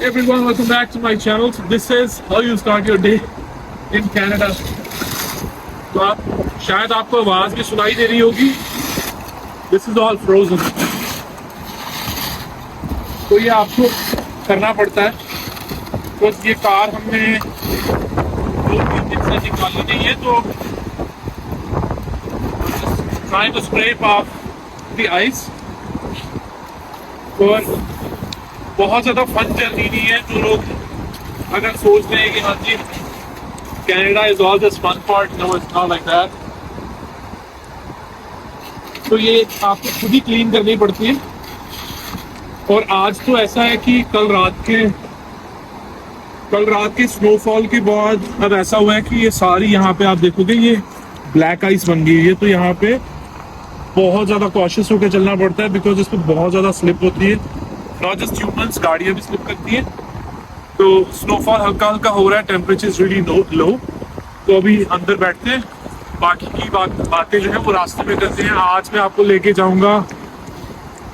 Everyone, welcome back to my channel. So this is how you start your day in Canada. तो आप शायद आपको आवाज भी सुनाई दे रही होगी. This is all frozen. तो ये आपको करना पड़ता है. तो ये कार हमने 2-3 दिन से निकाली नहीं है, तो trying to scrape off the ice. और बहुत ज़्यादा फन जर्नी नहीं है. जो लोग अगर सोच रहे हैं कि हाँ जी Canada is all this fun part, no it's not like that. तो ये आपको खुद ही क्लीन करनी पड़ती है. और आज तो ऐसा है कि कल रात के स्नोफॉल के बाद अब ऐसा हुआ है कि ये सारी यहाँ पे आप देखोगे ये ब्लैक आइस बन गई है. तो यहाँ पे बहुत ज़्यादा कॉशियस होकर चलना पड़ता है, बिकॉज इस पर बहुत ज़्यादा स्लिप होती है. नॉट जस्ट ह्यूमंस, गाड़ियाँ भी स्लिप करती हैं. तो स्नोफॉल हल्का हल्का हो रहा है, टेम्परेचर इज रियली लो. तो अभी अंदर बैठते हैं, बाकी की बातें जो है वो रास्ते में करते हैं. आज मैं आपको लेके जाऊंगा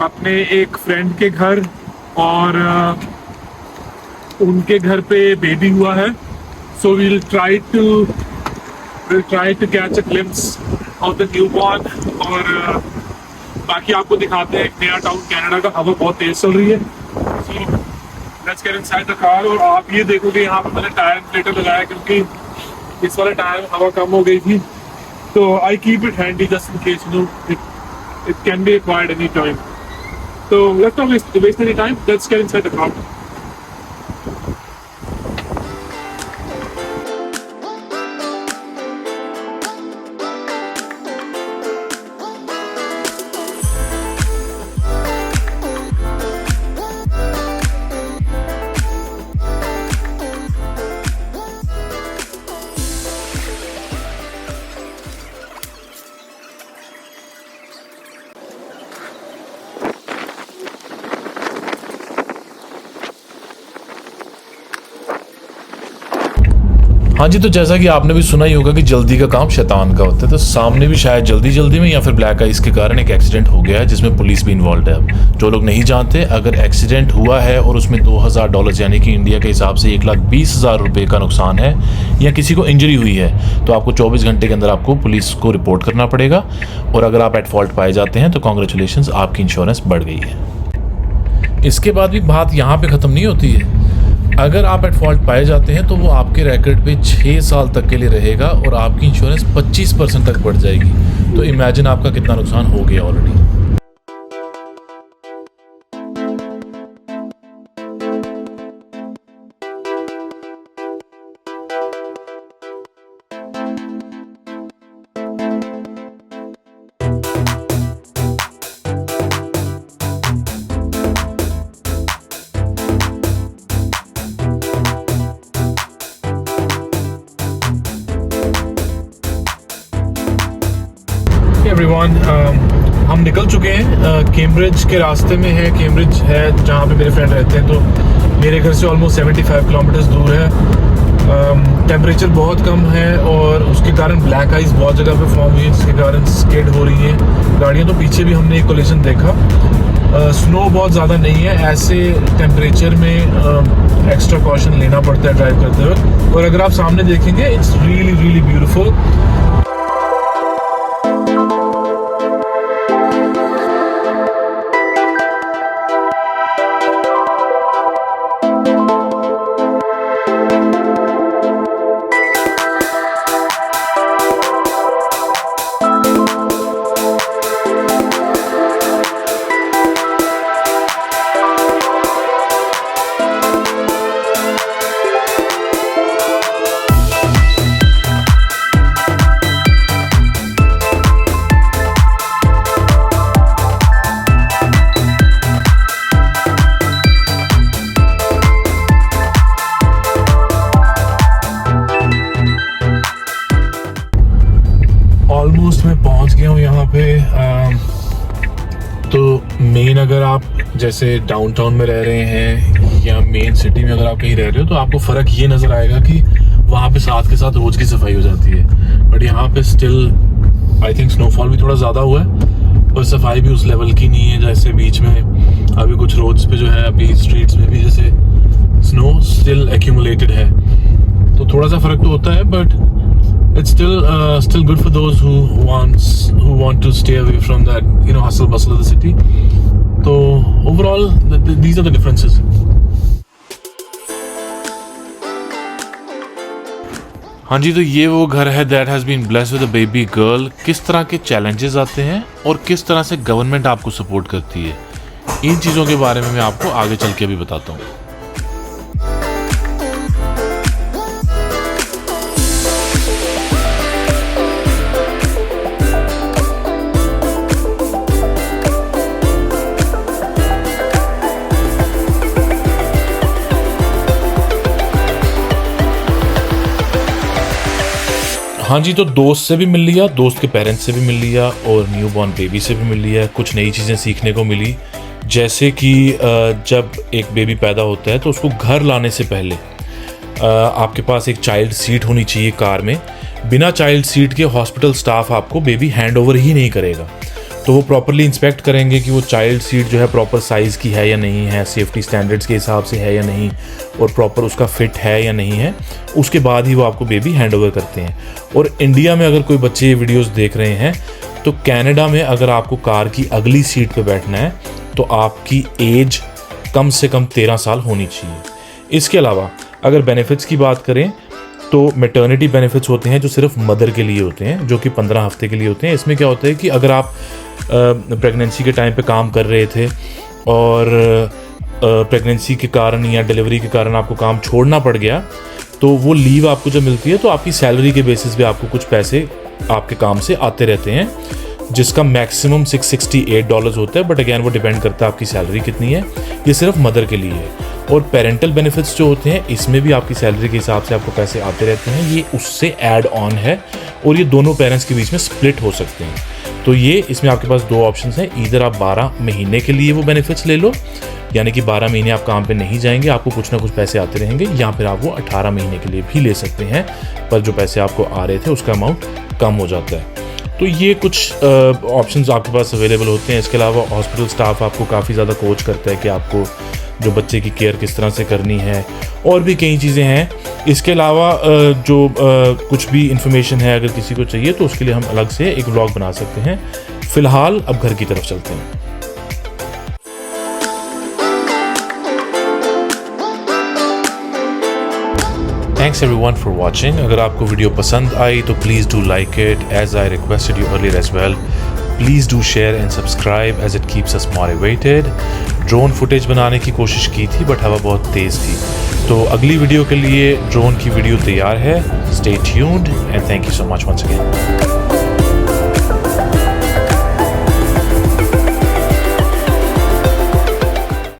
अपने एक फ्रेंड के घर, और उनके घर पे बेबी हुआ है. सो we'll try to catch a glimpse of the newborn. और बाकी आपको दिखाते हैं एक नया टाउन कनाडा का. हवा बहुत तेज चल रही है. So let's get inside the car. और आप ये देखोगे यहाँ पर मैंने टायर इन्फ्लेटर लगाया, क्योंकि इस वाले टायर में हवा कम हो गई थी. तो I keep it handy just in case, you know it can be required any time. तो let's not waste any time, let's get inside the car. हाँ जी, तो जैसा कि आपने भी सुना ही होगा कि जल्दी का काम शैतान का होता है. तो सामने भी शायद जल्दी में या फिर ब्लैक आइस के कारण एक एक्सीडेंट हो गया है, जिसमें पुलिस भी इन्वॉल्व है. अब जो लोग नहीं जानते, अगर एक्सीडेंट हुआ है और उसमें $2,000 यानी कि इंडिया के हिसाब से 1,20,000 रुपये का नुकसान है, या किसी को इंजरी हुई है, तो आपको 24 घंटे के अंदर आपको पुलिस को रिपोर्ट करना पड़ेगा. और अगर आप एट फॉल्ट पाए जाते हैं तो कॉन्ग्रेचुलेशंस, आपकी इंश्योरेंस बढ़ गई है. इसके बाद भी बात यहाँ पे ख़त्म नहीं होती है. अगर आप एट फॉल्ट पाए जाते हैं तो वो आपके रैकेट पे 6 साल तक के लिए रहेगा, और आपकी इंश्योरेंस 25% तक बढ़ जाएगी. तो इमेजिन आपका कितना नुकसान हो गया ऑलरेडी. एवरीवन, हम निकल चुके हैं. कैम्ब्रिज के रास्ते में है. कैम्ब्रिज है जहाँ पे मेरे फ्रेंड रहते हैं. तो मेरे घर से ऑलमोस्ट 75 किलोमीटर्स दूर है. टेम्परेचर बहुत कम है, और उसके कारण ब्लैक आइस बहुत जगह पे फॉर्म हुई है, जिसके कारण स्किड हो रही है गाड़ियाँ. तो पीछे भी हमने एक कोलिजन देखा. स्नो बहुत ज़्यादा नहीं है. ऐसे टेम्परेचर में एक्स्ट्रा कॉशन लेना पड़ता है ड्राइव करते हुए. और अगर आप सामने देखेंगे, इट्स रियली ब्यूटीफुल. ऑलमोस्ट मैं पहुंच गया हूँ यहाँ पे. तो मेन अगर आप जैसे डाउनटाउन में रह रहे हैं या मेन सिटी में अगर आप कहीं रह रहे हो, तो आपको फ़र्क ये नज़र आएगा कि वहाँ पे साथ के साथ रोज़ की सफाई हो जाती है. बट यहाँ पे स्टिल आई थिंक स्नोफॉल भी थोड़ा ज़्यादा हुआ है, और सफाई भी उस लेवल की नहीं है जैसे बीच में. अभी कुछ रोड्स पे जो है, अभी स्ट्रीट्स में भी जैसे स्नो स्टिल एक्यूमुलेटेड है, तो थोड़ा सा फर्क तो होता है, but it's still good for those who want to stay away from that hustle bustle of the city. तो overall these are the differences. हाँ जी, तो ये वो घर है that has been blessed with a baby girl. किस तरह के चैलेंजेस आते हैं और किस तरह से गवर्नमेंट आपको सपोर्ट करती है, इन चीज़ों के बारे में मैं आपको आगे चल के भी बताता हूँ. हाँ जी, तो दोस्त से भी मिल लिया, दोस्त के पेरेंट्स से भी मिल लिया और न्यू बॉर्न बेबी से भी मिल लिया. कुछ नई चीज़ें सीखने को मिली, जैसे कि जब एक बेबी पैदा होता है तो उसको घर लाने से पहले आपके पास एक चाइल्ड सीट होनी चाहिए कार में. बिना चाइल्ड सीट के हॉस्पिटल स्टाफ आपको बेबी हैंड ओवर ही नहीं करेगा. तो वो प्रॉपरली इंस्पेक्ट करेंगे कि वो चाइल्ड सीट जो है प्रॉपर साइज़ की है या नहीं है, सेफ्टी स्टैंडर्ड्स के हिसाब से है या नहीं, और प्रॉपर उसका फिट है या नहीं है. उसके बाद ही वो आपको बेबी हैंड ओवर करते हैं. और इंडिया में अगर कोई बच्चे ये वीडियोस देख रहे हैं तो कनाडा में अगर आपको कार की अगली सीट पे बैठना है तो आपकी एज कम से कम 13 साल होनी चाहिए. इसके अलावा अगर बेनिफिट्स की बात करें तो मैटरनिटी बेनिफिट्स होते हैं जो सिर्फ मदर के लिए होते हैं, जो कि 15 हफ्ते के लिए होते हैं. इसमें क्या होता है कि अगर आप प्रेगनेंसी के टाइम पे काम कर रहे थे और प्रेगनेंसी के कारण या डिलीवरी के कारण आपको काम छोड़ना पड़ गया, तो वो लीव आपको जब मिलती है तो आपकी सैलरी के बेसिस पे आपको कुछ पैसे आपके काम से आते रहते हैं, जिसका मैक्सिमम $668 होता है. बट अगैन वो डिपेंड करता है आपकी सैलरी कितनी है. ये सिर्फ मदर के लिए है. और पेरेंटल बेनिफिट्स जो होते हैं इसमें भी आपकी सैलरी के हिसाब से आपको पैसे आते रहते हैं. ये उससे ऐड ऑन है और ये दोनों पेरेंट्स के बीच में स्प्लिट हो सकते हैं. तो ये इसमें आपके पास दो ऑप्शंस हैं. ईदर आप 12 महीने के लिए वो बेनिफिट्स ले लो, यानी कि 12 महीने आप काम पे नहीं जाएंगे, आपको कुछ ना कुछ पैसे आते रहेंगे, या फिर आप वो 18 महीने के लिए भी ले सकते हैं, पर जो पैसे आपको आ रहे थे उसका अमाउंट कम हो जाता है. तो ये कुछ ऑप्शंस आपके पास अवेलेबल होते हैं. इसके अलावा हॉस्पिटल स्टाफ आपको काफ़ी ज़्यादा कोच करता है कि आपको जो बच्चे की केयर किस तरह से करनी है, और भी कई चीज़ें हैं. इसके अलावा जो कुछ भी इंफॉर्मेशन है अगर किसी को चाहिए तो उसके लिए हम अलग से एक व्लॉग बना सकते हैं. फ़िलहाल अब घर की तरफ चलते हैं. Thanks everyone for watching. अगर आपको वीडियो पसंद आई तो please do like it as I requested you earlier as well. Please do share and subscribe as it keeps us motivated. Drone footage बनाने की कोशिश की थी बट हवा बहुत तेज़ थी, तो अगली वीडियो के लिए ड्रोन की वीडियो तैयार है. Stay tuned and thank you so much once again.